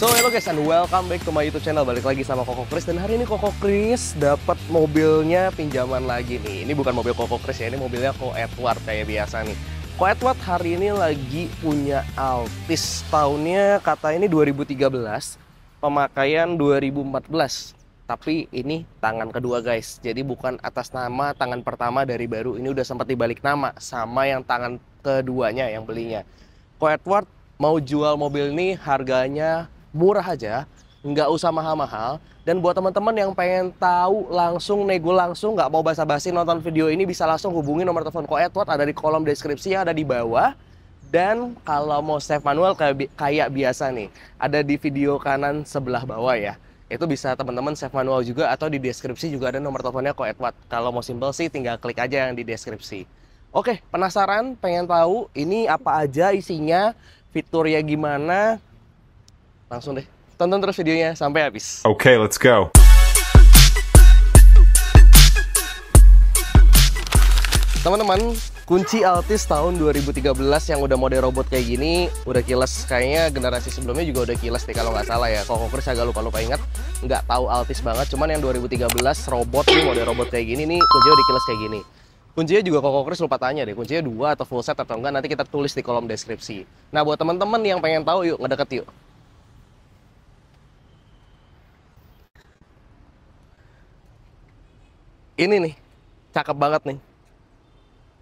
So hello guys and welcome back to my YouTube channel. Balik lagi sama Koko Kris. Dan hari ini Koko Kris dapat mobilnya pinjaman lagi nih. Ini bukan mobil Koko Kris ya, ini mobilnya Ko Edward kayak biasa nih. Ko Edward hari ini lagi punya Altis. Tahunnya kata ini 2013, pemakaian 2014. Tapi ini tangan kedua guys. Jadi bukan atas nama tangan pertama dari baru. Ini udah sempat dibalik nama sama yang tangan keduanya yang belinya. Ko Edward mau jual mobil ini harganya murah aja, nggak usah mahal-mahal. Dan buat teman-teman yang pengen tahu langsung, nego langsung, nggak mau basa-basi nonton video ini, bisa langsung hubungi nomor telepon Ko Edward, ada di kolom deskripsi yang ada di bawah. Dan kalau mau save manual kayak biasa nih, ada di video kanan sebelah bawah ya. Itu bisa teman-teman save manual juga, atau di deskripsi juga ada nomor teleponnya Ko Edward. Kalau mau simple sih tinggal klik aja yang di deskripsi. Oke, penasaran, pengen tahu ini apa aja isinya, fiturnya gimana? Langsung deh, tonton terus videonya sampai habis. Okay, let's go. Teman-teman, kunci Altis tahun 2013 yang udah mode robot kayak gini, udah kiles. Kayaknya generasi sebelumnya juga udah kiles deh kalau nggak salah ya. Koko Kris agak lupa-lupa ingat, nggak tahu Altis banget. Cuman yang 2013 robot nih, mode robot kayak gini nih, kuncinya udah kiles kayak gini. Kuncinya juga Koko Kris lupa tanya deh, kuncinya 2 atau full set atau enggak, nanti kita tulis di kolom deskripsi. Nah, buat teman-teman yang pengen tahu, yuk ngedeket yuk. Ini nih, cakep banget nih.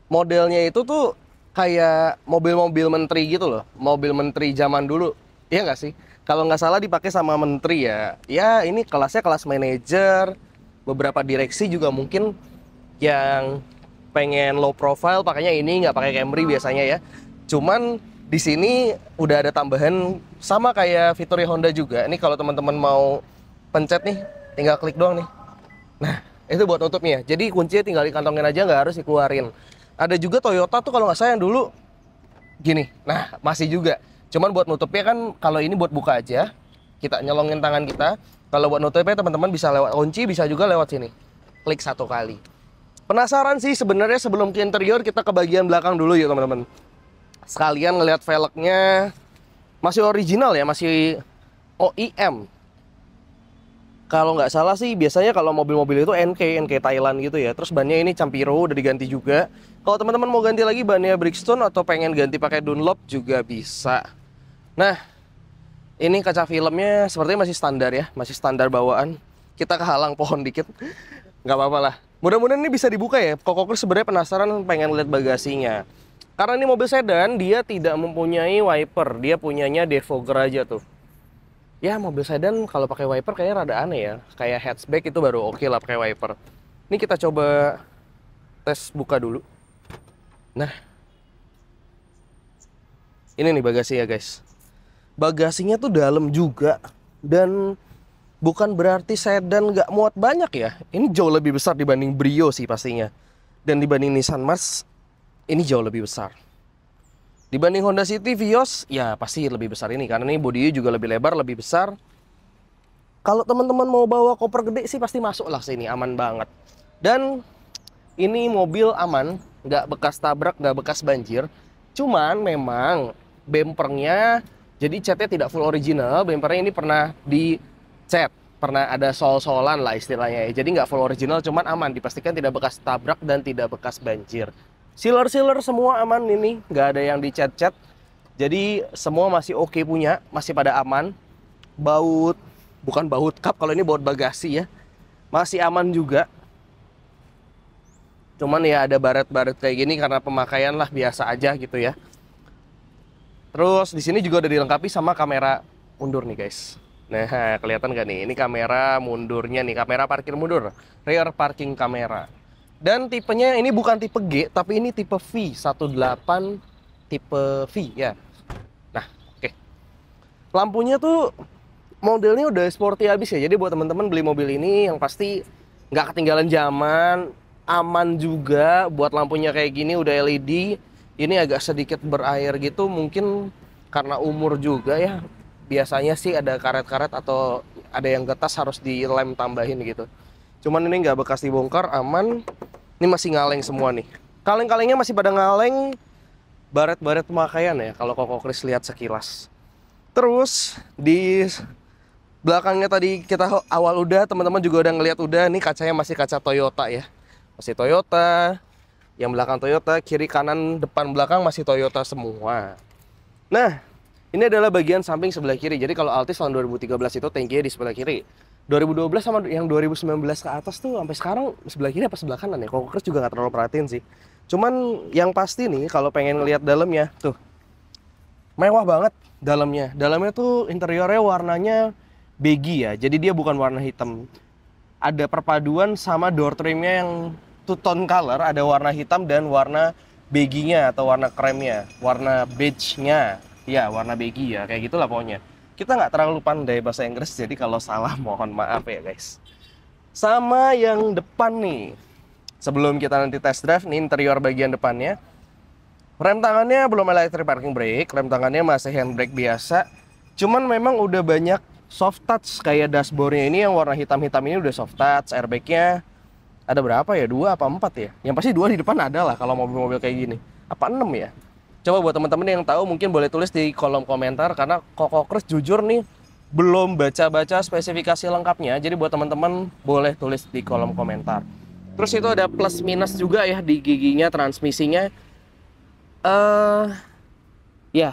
Modelnya itu tuh kayak mobil-mobil menteri gitu loh. Mobil menteri zaman dulu. Iya nggak sih? Kalau nggak salah dipakai sama menteri ya. Ya ini kelasnya kelas manajer. Beberapa direksi juga mungkin yang pengen low profile pakainya ini, nggak pakai Camry biasanya ya. Cuman di sini udah ada tambahan sama kayak fitur Honda juga. Ini kalau teman-teman mau pencet nih, tinggal klik doang nih. Nah, itu buat nutupnya. Jadi kuncinya tinggal dikantongin aja, nggak harus dikeluarin. Ada juga Toyota tuh kalau nggak salah yang dulu gini. Nah, masih juga. Cuman buat nutupnya kan kalau ini buat buka aja. Kita nyelongin tangan kita. Kalau buat nutupnya teman-teman bisa lewat kunci, bisa juga lewat sini. Klik 1 kali. Penasaran sih sebenarnya, sebelum ke interior kita ke bagian belakang dulu yuk teman-teman. Sekalian ngelihat velgnya masih original ya, masih OEM. Kalau nggak salah sih biasanya kalau mobil-mobil itu NK Thailand gitu ya. Terus bannya ini Campiro udah diganti juga. Kalau teman-teman mau ganti lagi bannya Bridgestone atau pengen ganti pakai Dunlop juga bisa. Nah, ini kaca filmnya sepertinya masih standar ya, masih standar bawaan. Kita kehalang pohon dikit, nggak apa-apa lah. Mudah-mudahan ini bisa dibuka ya. Koko Kris sebenarnya penasaran pengen lihat bagasinya. Karena ini mobil sedan, dia tidak mempunyai wiper, dia punyanya defogger aja tuh. Ya mobil sedan kalau pakai wiper kayaknya rada aneh ya. Kayak hatchback itu baru oke lah pakai wiper. Ini kita coba tes buka dulu. Nah, ini nih bagasinya guys. Bagasinya tuh dalam juga. Dan bukan berarti sedan nggak muat banyak ya. Ini jauh lebih besar dibanding Brio sih pastinya. Dan dibanding Nissan Mars, ini jauh lebih besar. Dibanding Honda City, Vios, ya pasti lebih besar ini. Karena ini bodinya juga lebih lebar, lebih besar. Kalau teman-teman mau bawa koper gede sih pasti masuk lah sini, aman banget. Dan ini mobil aman, nggak bekas tabrak, nggak bekas banjir. Cuman memang bempernya, jadi catnya tidak full original. Bempernya ini pernah dicat, pernah ada sol-solan lah istilahnya. Jadi nggak full original, cuman aman. Dipastikan tidak bekas tabrak dan tidak bekas banjir. Sealer semua aman ini, nggak ada yang dicat-cat. Jadi semua masih oke punya, masih pada aman. Baut, bukan baut kap, kalau ini baut bagasi ya, masih aman juga. Cuman ya ada baret-baret kayak gini karena pemakaian lah biasa aja gitu ya. Terus di sini juga udah dilengkapi sama kamera mundur nih guys. Nah kelihatan gak nih? Ini kamera mundurnya nih, kamera parkir mundur, rear parking camera. Dan tipenya ini bukan tipe G, tapi ini tipe V18 tipe V ya. Nah, oke. Lampunya tuh modelnya udah sporty habis ya. Jadi buat teman-teman beli mobil ini yang pasti nggak ketinggalan zaman, aman juga. Buat lampunya kayak gini udah LED. Ini agak sedikit berair gitu, mungkin karena umur juga ya. Biasanya sih ada karet-karet atau ada yang getas harus dilem tambahin gitu. Cuman ini nggak bekas dibongkar, aman. Ini masih ngaleng semua nih. Kaleng-kalengnya masih pada ngaleng. Baret-baret pemakaian ya kalau Koko Kris lihat sekilas. Terus di belakangnya tadi kita awal udah, teman-teman juga udah ngeliat udah, nih kacanya masih kaca Toyota ya. Masih Toyota, yang belakang Toyota, kiri kanan depan belakang masih Toyota semua. Nah, ini adalah bagian samping sebelah kiri. Jadi kalau Altis tahun 2013 itu tankinya di sebelah kiri. 2012 sama yang 2019 ke atas tuh sampai sekarang sebelah kiri apa sebelah kanan ya? Kok Chris juga nggak terlalu perhatiin sih. Cuman yang pasti nih kalau pengen ngelihat dalamnya tuh mewah banget dalamnya. Dalamnya tuh interiornya warnanya beige ya. Jadi dia bukan warna hitam. Ada perpaduan sama door trimnya yang two tone color, ada warna hitam dan warna beige-nya atau warna kremnya, warna beige-nya. Ya, warna beige ya, kayak gitulah pokoknya. Kita nggak terlalu pandai bahasa Inggris, jadi kalau salah mohon maaf ya guys. Sama yang depan nih. Sebelum kita nanti test drive, nih interior bagian depannya. Rem tangannya belum electric parking brake, rem tangannya masih handbrake biasa. Cuman memang udah banyak soft touch, kayak dashboardnya ini yang warna hitam-hitam ini udah soft touch. Airbagnya ada berapa ya? 2 apa 4 ya? Yang pasti 2 di depan ada lah kalau mobil-mobil kayak gini. Apa 6 ya? Coba buat teman-teman yang tahu mungkin boleh tulis di kolom komentar, karena Koko Chris jujur nih belum baca-baca spesifikasi lengkapnya. Jadi buat teman-teman boleh tulis di kolom komentar. Terus itu ada plus minus juga ya di giginya, transmisinya. Ya,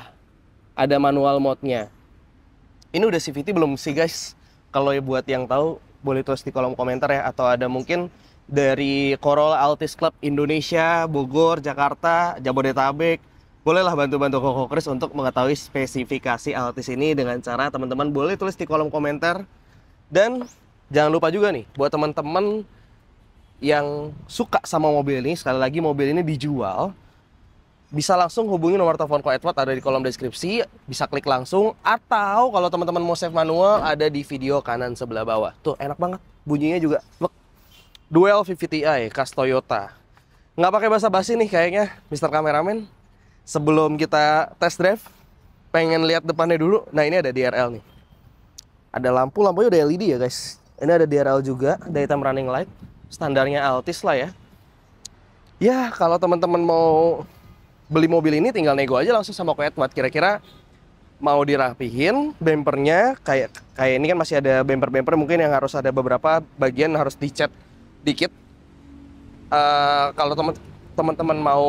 ada manual mode-nya. Ini udah CVT belum sih guys? Kalau buat yang tahu boleh tulis di kolom komentar ya, atau ada mungkin dari Corolla Altis Club Indonesia, Bogor, Jakarta, Jabodetabek, bolehlah bantu-bantu Koko Chris untuk mengetahui spesifikasi Altis ini dengan cara teman-teman boleh tulis di kolom komentar. Dan jangan lupa juga nih buat teman-teman yang suka sama mobil ini, sekali lagi mobil ini dijual, bisa langsung hubungi nomor telepon Ko Edward ada di kolom deskripsi, bisa klik langsung, atau kalau teman-teman mau save manual ada di video kanan sebelah bawah. Tuh enak banget bunyinya juga. Look. Duel VVTi khas Toyota. Nggak pakai basa-basi nih kayaknya Mr. Kameramen. Sebelum kita test drive, pengen lihat depannya dulu. Nah, ini ada DRL nih. Ada lampunya udah LED ya guys. Ini ada DRL juga, daytime running light. Standarnya Altis lah ya. Ya, kalau teman-teman mau beli mobil ini tinggal nego aja langsung sama Ko Edward. Kira-kira mau dirapihin bempernya, kayak ini kan masih ada bemper-bemper mungkin yang harus ada beberapa bagian harus dicat dikit. Kalau teman-teman mau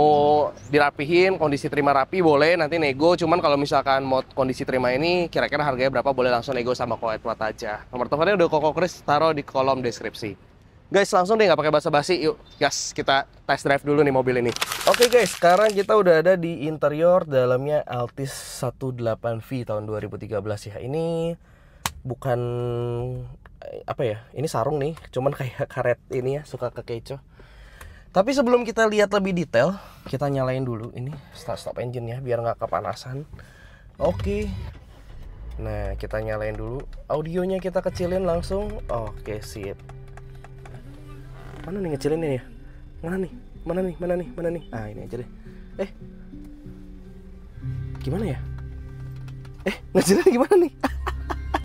dirapihin, kondisi terima rapi boleh nanti nego. Cuman kalau misalkan mau kondisi terima ini kira-kira harganya berapa, boleh langsung nego sama Ko Edward aja. Nomor teleponnya udah Koko Chris taruh di kolom deskripsi. Guys, langsung deh nggak pakai basa-basi, yuk gas kita test drive dulu nih mobil ini. Oke guys, sekarang kita udah ada di interior dalamnya Altis 18V tahun 2013 ya. Ini bukan apa ya, ini sarung nih, cuman kayak karet ini ya, suka kekecoh. Tapi sebelum kita lihat lebih detail, kita nyalain dulu ini start engine ya biar nggak kepanasan. Oke. Nah, kita nyalain dulu. Audionya kita kecilin langsung. Oke, sip. Mana nih ngecilin ini ya? Mana nih? Ah, ini aja deh. Gimana ya? Ngecilin gimana nih?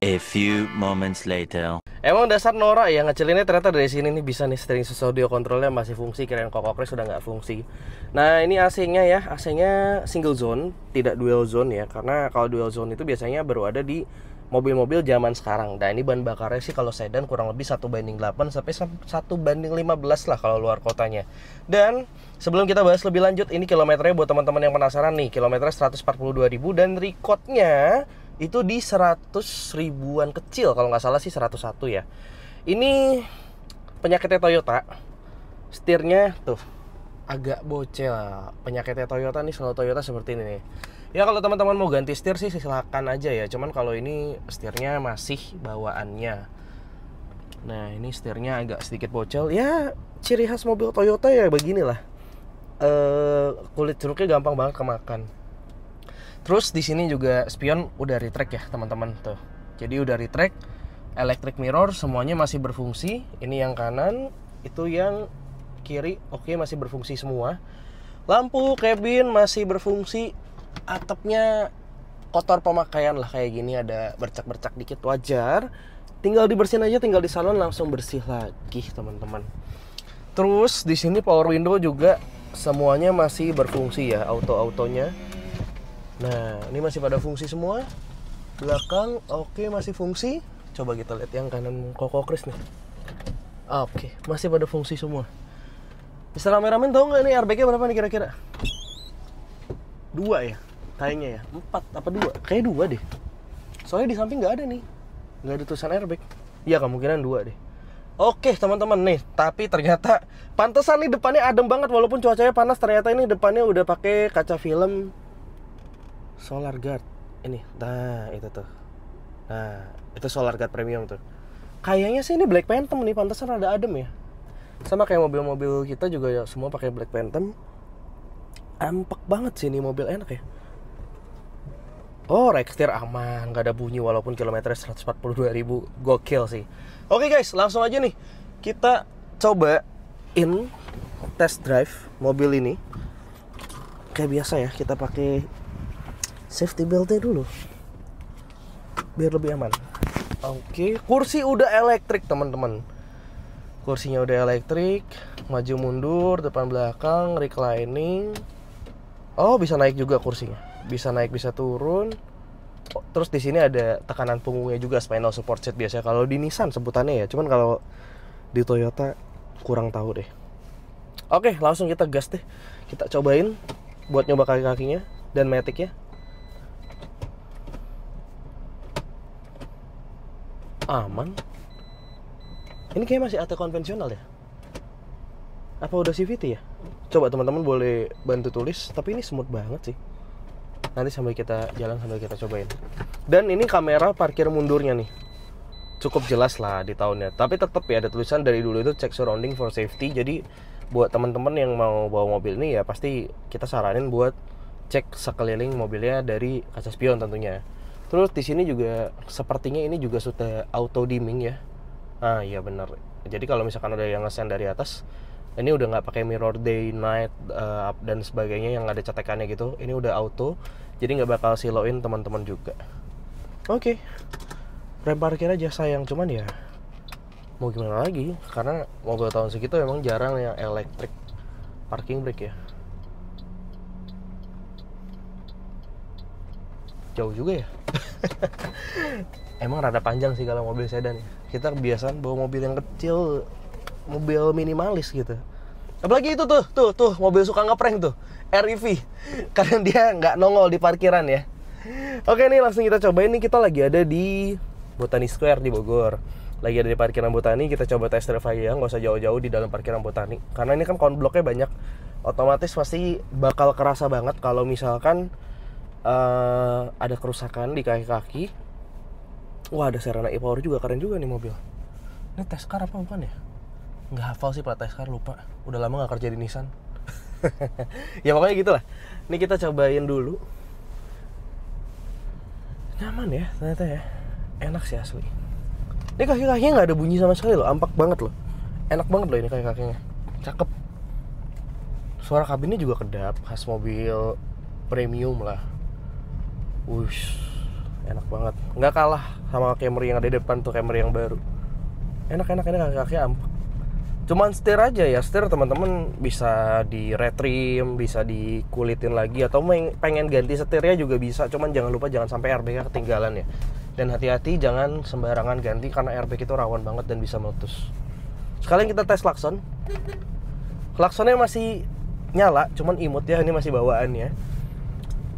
A few moments later. Emang dasar norak ya, ngecilinnya ternyata dari sini nih bisa nih, steering system audio controlnya masih fungsi, kirain Koko Chris sudah nggak fungsi. Nah, ini AC-nya ya, AC-nya single zone, tidak dual zone ya, karena kalau dual zone itu biasanya baru ada di mobil-mobil zaman sekarang. Nah, ini bahan bakarnya sih kalau sedan kurang lebih 1:8 sampai 1:15 lah kalau luar kotanya. Dan sebelum kita bahas lebih lanjut, ini kilometernya buat teman-teman yang penasaran nih, kilometernya 142.000 dan recordnya itu di 100 ribuan kecil, kalau nggak salah sih 101 ya. Ini penyakitnya Toyota, setirnya tuh agak bocel. Penyakitnya Toyota nih, selalu Toyota seperti ini nih. Ya kalau teman-teman mau ganti setir sih silakan aja ya, cuman kalau ini setirnya masih bawaannya. Nah, ini setirnya agak sedikit bocel. Ya ciri khas mobil Toyota ya beginilah. Kulit jeruknya gampang banget kemakan. Terus di sini juga spion udah retract ya teman-teman tuh. Jadi udah retract, electric mirror semuanya masih berfungsi. Ini yang kanan, itu yang kiri, oke, masih berfungsi semua. Lampu cabin masih berfungsi. Atapnya kotor pemakaian lah kayak gini, ada bercak-bercak dikit wajar. Tinggal dibersihin aja, tinggal di salon langsung bersih lagi teman-teman. Terus di sini power window juga semuanya masih berfungsi ya, auto-autonya. Nah, ini masih pada fungsi semua. belakang oke, masih fungsi. Coba kita lihat yang kanan Koko Chris nih. Oke, masih pada fungsi semua. Bisa rame-ramein tau nggak ini airbagnya berapa nih kira-kira? 2 ya? Kayaknya ya, 4 apa 2? Kayak 2 deh. Soalnya di samping nggak ada nih, nggak ada tulisan airbag. Ya kemungkinan 2 deh. Oke teman-teman nih, tapi ternyata pantesan nih depannya adem banget walaupun cuacanya panas. Ternyata ini depannya udah pakai kaca film Solar Guard. Ini, nah itu tuh. Nah, itu Solar Guard premium tuh. Kayaknya sih ini Black Phantom nih, pantesan rada adem ya. Sama kayak mobil-mobil kita juga ya, semua pakai Black Phantom. Empek banget sih ini mobil, enak ya. Oh, rekstir aman, nggak ada bunyi walaupun kilometernya 142.000. Gokil sih. Oke guys, langsung aja nih kita cobain test drive mobil ini. Kayak biasa ya, kita pakai safety beltnya dulu biar lebih aman. Oke, kursi udah elektrik teman-teman. Kursinya udah elektrik, maju mundur, depan belakang, reclining. Oh, bisa naik juga kursinya. Bisa naik, bisa turun. Oh, terus di sini ada tekanan punggungnya juga, spinal support set biasanya kalau di Nissan sebutannya ya. Cuman kalau di Toyota kurang tahu deh. Oke, langsung kita gas deh. Kita cobain buat nyoba kaki-kakinya dan matic-nya. Aman. Ini kayak masih AT konvensional ya? Apa udah CVT ya? Coba teman-teman boleh bantu tulis. Tapi ini smooth banget sih. Nanti sambil kita jalan sambil kita cobain. Dan ini kamera parkir mundurnya nih, cukup jelas lah di tahunnya. Tapi tetap ya ada tulisan dari dulu itu check surrounding for safety. Jadi buat teman-teman yang mau bawa mobil ini ya pasti kita saranin buat cek sekeliling mobilnya dari kaca spion tentunya. Terus di sini juga sepertinya ini juga sudah auto dimming ya. Ah iya benar. Jadi kalau misalkan ada yang ngesen dari atas, ini udah nggak pakai mirror day, night, dan sebagainya yang ada cetekannya gitu. Ini udah auto, jadi nggak bakal siloin teman-teman juga. Oke, rem parkir aja sayang, cuman ya mau gimana lagi? Karena mobil tahun segitu emang jarang yang electric parking brake ya. Jauh juga ya. Emang rada panjang sih kalau mobil sedan. Kita kebiasaan bawa mobil yang kecil, mobil minimalis gitu. Apalagi itu tuh mobil suka ngeprank tuh, REV. Karena dia nggak nongol di parkiran ya. Oke nih langsung kita cobain nih, kita lagi ada di Botani Square di Bogor. Lagi ada di parkiran Botani, kita coba test drive aja, nggak usah jauh-jauh di dalam parkiran Botani. Karena ini kan konbloknya banyak, otomatis pasti bakal kerasa banget kalau misalkan ada kerusakan di kaki-kaki. Wah, ada Serena e-Power juga, keren juga nih mobil. Ini test car apa bukan ya? Nggak hafal sih plat test car, lupa. Udah lama nggak kerja di Nissan. Ya pokoknya gitulah. Ini kita cobain dulu. Nyaman ya ternyata ya. Enak sih asli. Ini kaki-kakinya nggak ada bunyi sama sekali loh, ampak banget loh. Enak banget loh ini kaki-kakinya. Cakep. Suara kabinnya juga kedap, khas mobil premium lah. Wush, enak banget. Nggak kalah sama Camry yang ada di depan tuh, Camry yang baru. Enak-enak ini kaki-kaki ampak. Cuman setir aja ya, setir teman-teman bisa di retrim, bisa dikulitin lagi, atau pengen ganti setirnya juga bisa. Cuman jangan lupa jangan sampai airbagnya ketinggalan ya. Dan hati-hati jangan sembarangan ganti karena airbag itu rawan banget dan bisa meletus. Sekalian kita tes klakson. Klaksonnya masih nyala, cuman imut ya, ini masih bawaan ya.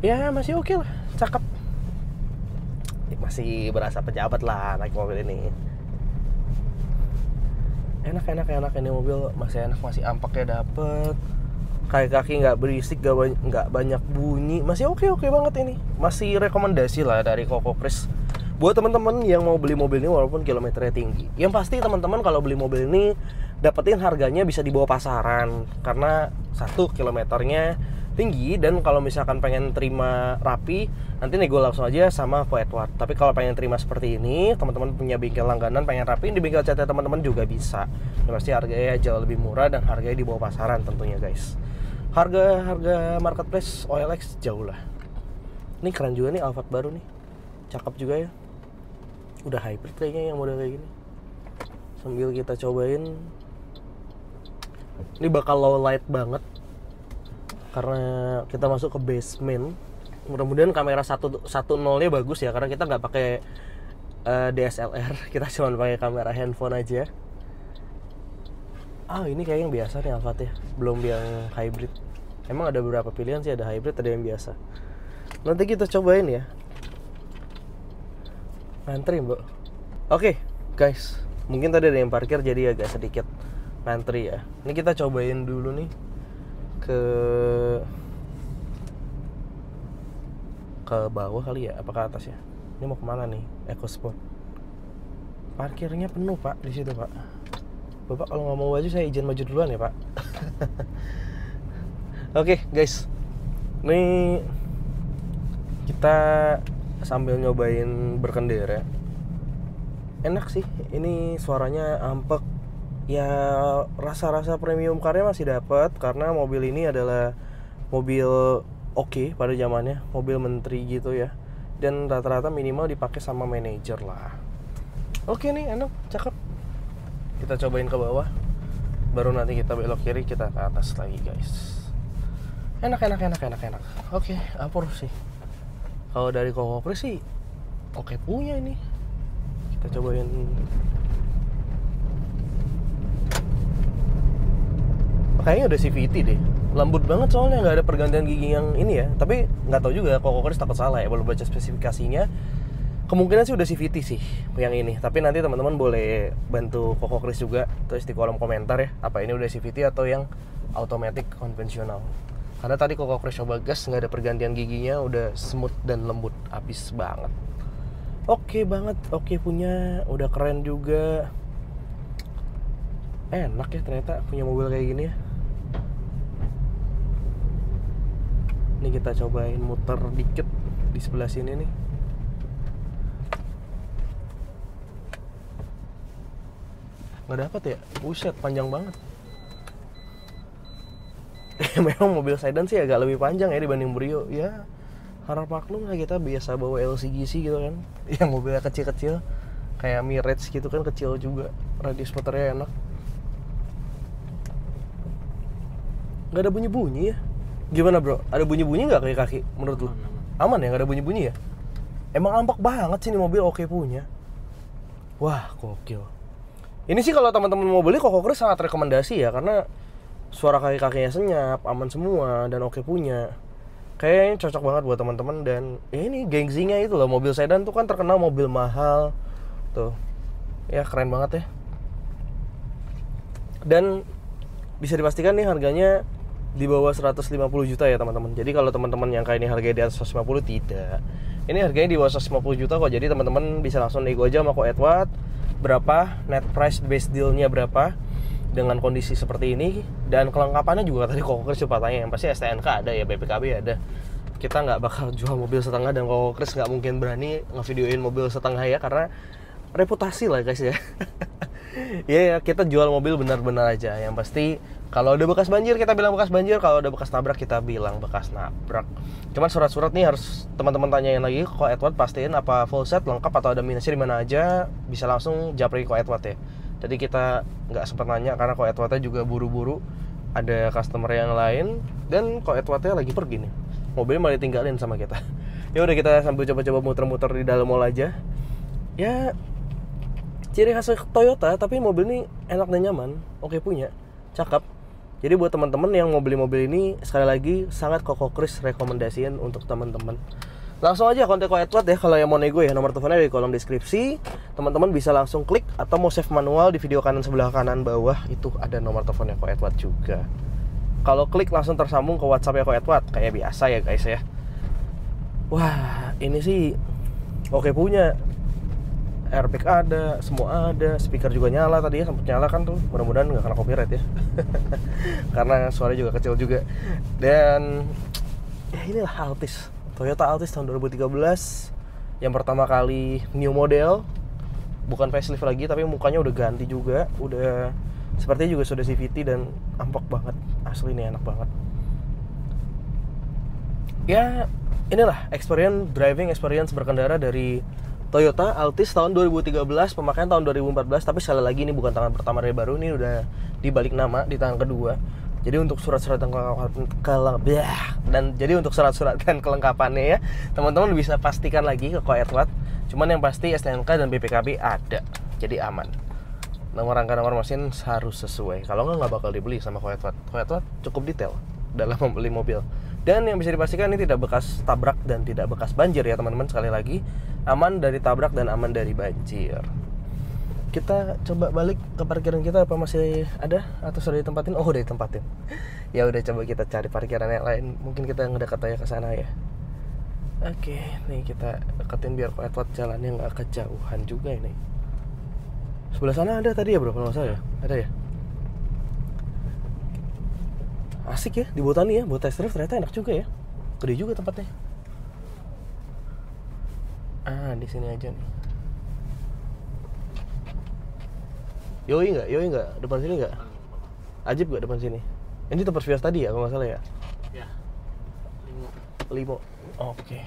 Ya masih oke lah, cakep. Masih berasa pejabat lah naik mobil ini. Enak ini mobil, masih enak, masih ampaknya dapet. Kaki-kaki nggak berisik, nggak banyak bunyi, masih oke banget ini. Masih rekomendasi lah dari Koko Chris buat teman-teman yang mau beli mobil ini walaupun kilometernya tinggi. Yang pasti teman-teman kalau beli mobil ini dapetin harganya bisa di bawah pasaran karena 1 kilometernya tinggi, dan kalau misalkan pengen terima rapi nanti nego langsung aja sama Ko Edward. Tapi kalau pengen terima seperti ini, teman-teman punya bengkel langganan pengen rapiin di bengkel cat teman-teman juga bisa. Yang pasti harganya jauh lebih murah dan harganya di bawah pasaran tentunya guys. Harga marketplace OLX jauh lah. Ini keren juga nih Alphard baru nih, cakep juga ya. Udah hybrid kayaknya yang model kayak gini. Sambil kita cobain, ini bakal low light banget karena kita masuk ke basement. Mudah-mudahan kamera 110-nya bagus ya, karena kita nggak pakai DSLR, kita cuma pakai kamera handphone aja. Ini kayak yang biasa nih Alphard ya, belum yang hybrid. Emang ada beberapa pilihan sih, ada hybrid, ada yang biasa. Nanti kita cobain ya. Ngantri mbak. Oke, guys, mungkin tadi ada yang parkir jadi agak sedikit ngantri ya. Ini kita cobain dulu nih ke bawah kali ya, apa ke atas ya? Ini mau kemana nih? EcoSport. Parkirnya penuh pak di situ pak. Bapak kalau nggak mau maju saya izin maju duluan ya pak. Oke guys, ini kita sambil nyobain berkendara. Enak sih, ini suaranya ampek. Ya rasa-rasa premium car-nya masih dapat karena mobil ini adalah mobil oke pada zamannya, mobil menteri gitu ya. Dan rata-rata minimal dipakai sama manajer lah. Oke nih, enak, cakep. Kita cobain ke bawah, baru nanti kita belok kiri, kita ke atas lagi guys. Enak. Oke, approve sih. Kalau dari Kokokris sih oke punya ini. Kita cobain. Kayaknya udah CVT deh, lembut banget soalnya, nggak ada pergantian gigi yang ini ya. Tapi nggak tahu juga, Kokokris takut salah ya, belum baca spesifikasinya. Kemungkinan sih udah CVT sih yang ini. Tapi nanti teman-teman boleh bantu Kokokris juga, terus di kolom komentar ya, apa ini udah CVT atau yang automatic konvensional. Karena tadi Kokokris coba gas, nggak ada pergantian giginya, udah smooth dan lembut, abis banget. Oke banget, oke punya, udah keren juga. Enak ya ternyata punya mobil kayak gini ya. Ini kita cobain muter dikit di sebelah sini nih. Nggak dapat ya? Buset, panjang banget. Memang mobil sedan sih agak lebih panjang ya dibanding Brio. Ya, harap maklum lah, kita biasa bawa LCGC gitu kan. Yang mobilnya kecil-kecil. Kayak Mirage gitu kan, kecil juga. Radius puternya enak. Nggak ada bunyi-bunyi ya? Gimana bro? Ada bunyi-bunyi nggak kayak kaki menurut lu? Aman ya, nggak ada bunyi-bunyi ya? Emang ampak banget sih ini mobil, oke punya. Wah, gokil. Ini sih kalau teman-teman mau beli, Kokokris sangat rekomendasi ya, karena suara kaki-kakinya senyap, aman semua, dan oke punya. Kayaknya cocok banget buat teman-teman. Dan ya ini gengsinya itu loh, mobil sedan tuh kan terkenal mobil mahal. Tuh, ya keren banget ya. Dan bisa dipastikan nih harganya di bawah 150 juta ya teman-teman. Jadi kalau teman-teman yang kayak ini harganya di atas 150, tidak. Ini harganya di bawah 150 juta kok. Jadi teman-teman bisa langsung nego aja sama Ko Edward. Berapa net price base dealnya berapa dengan kondisi seperti ini, dan kelengkapannya juga tadi Kokokris coba tanya, yang pasti STNK ada ya, BPKB ada. Kita nggak bakal jual mobil setengah, dan Kokokris nggak mungkin berani ngevideoin mobil setengah ya, karena reputasi lah guys ya. Ya kita jual mobil benar-benar aja. Yang pasti kalau ada bekas banjir kita bilang bekas banjir, kalau ada bekas nabrak kita bilang bekas nabrak. Cuman surat-surat nih harus teman-teman tanyain lagi ke Ko Edward, pastiin apa full set lengkap atau ada minusnya di mana aja, bisa langsung japri Ko Edward ya. Jadi kita nggak sempat nanya karena Ko Edwardnya juga buru-buru, ada customer yang lain, dan Ko Edwardnya lagi pergi nih. Mobilnya malah ditinggalin sama kita. Ya udah, kita sambil coba-coba muter-muter di dalam mall aja. Ya ciri khas Toyota, tapi mobil ini enak dan nyaman, oke punya, cakep. Jadi buat teman-teman yang mau beli mobil ini, sekali lagi sangat Kokokris rekomendasiin untuk teman-teman. Langsung aja kontak Ko Edward ya kalau yang mau nego ya, nomor teleponnya di kolom deskripsi. Teman-teman bisa langsung klik atau mau save manual di video kanan sebelah kanan bawah itu ada nomor teleponnya Ko Edward juga. Kalau klik langsung tersambung ke WhatsApp-nya Ko Edward kayak biasa ya guys ya. Wah, ini sih oke punya. Airbag ada, semua ada, speaker juga nyala tadi ya, sempat nyala kan tuh. Mudah-mudahan nggak kena copyright ya. Karena suaranya juga kecil juga. Dan ya inilah Altis, Toyota Altis tahun 2013, yang pertama kali new model, bukan facelift lagi, tapi mukanya udah ganti juga, udah sepertinya juga sudah CVT, dan ampok banget, asli ini enak banget. Ya inilah driving experience berkendara dari Toyota Altis tahun 2013, pemakaian tahun 2014. Tapi sekali lagi ini bukan tangan pertama dari baru, ini udah dibalik nama di tangan kedua. Jadi untuk surat-surat dan kelengkapannya ya, teman-teman bisa pastikan lagi ke Ko Edward. Cuman yang pasti STNK dan BPKB ada, jadi aman. Nomor rangka nomor mesin harus sesuai. Kalau nggak bakal dibeli sama Ko Edward. Ko Edward cukup detail dalam membeli mobil. Dan yang bisa dipastikan ini tidak bekas tabrak dan tidak bekas banjir ya teman-teman. Sekali lagi, aman dari tabrak dan aman dari banjir. Kita coba balik ke parkiran kita, apa masih ada atau sudah ditempatin? Oh, udah ditempatin. Ya udah, coba kita cari parkiran yang lain. Mungkin kita ngedekat aja ke sana ya. Oke, nih kita deketin biar Ko Edward jalannya nggak kejauhan juga ini. Sebelah sana ada tadi ya bro, kalau nggak salah ya? Ada ya? Asik ya, di Botani ya, buat test drive ternyata enak juga ya. Gede juga tempatnya. Di sini aja nih. Yoi nggak? Depan sini nggak? Ajib nggak depan sini? Ini tempat Vios tadi ya, kalau nggak salah ya? Ya, Limo. Oke.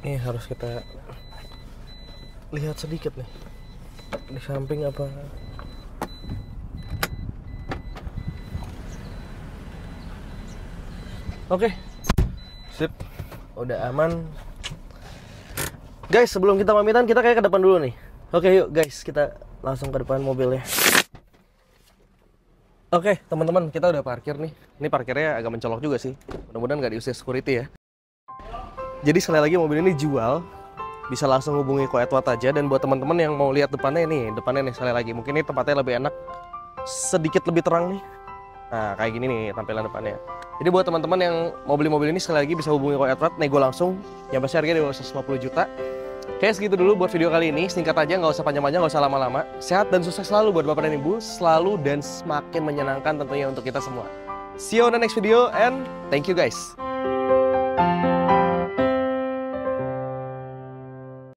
Ini harus kita lihat sedikit nih di samping apa. Oke, sip, udah aman. Guys, sebelum kita pamitan kita kayak ke depan dulu nih. Oke, yuk guys, kita langsung ke depan mobilnya. Oke, teman-teman, kita udah parkir nih. Ini parkirnya agak mencolok juga sih. Mudah-mudahan nggak diusir security ya. Jadi sekali lagi mobil ini jual, bisa langsung hubungi Ko Edward aja. Dan buat teman-teman yang mau lihat depannya nih sekali lagi, mungkin ini tempatnya lebih enak, sedikit lebih terang nih. Nah kayak gini nih tampilan depannya. Jadi buat teman-teman yang mau beli mobil ini sekali lagi bisa hubungi Ko Edward, nego langsung. Yang pasti harganya di bawah 150 juta. Oke, segitu dulu buat video kali ini. Singkat aja, nggak usah panjang-panjang, nggak usah lama-lama. Sehat dan sukses selalu buat Bapak dan Ibu, selalu dan semakin menyenangkan tentunya untuk kita semua. See you on the next video and thank you guys.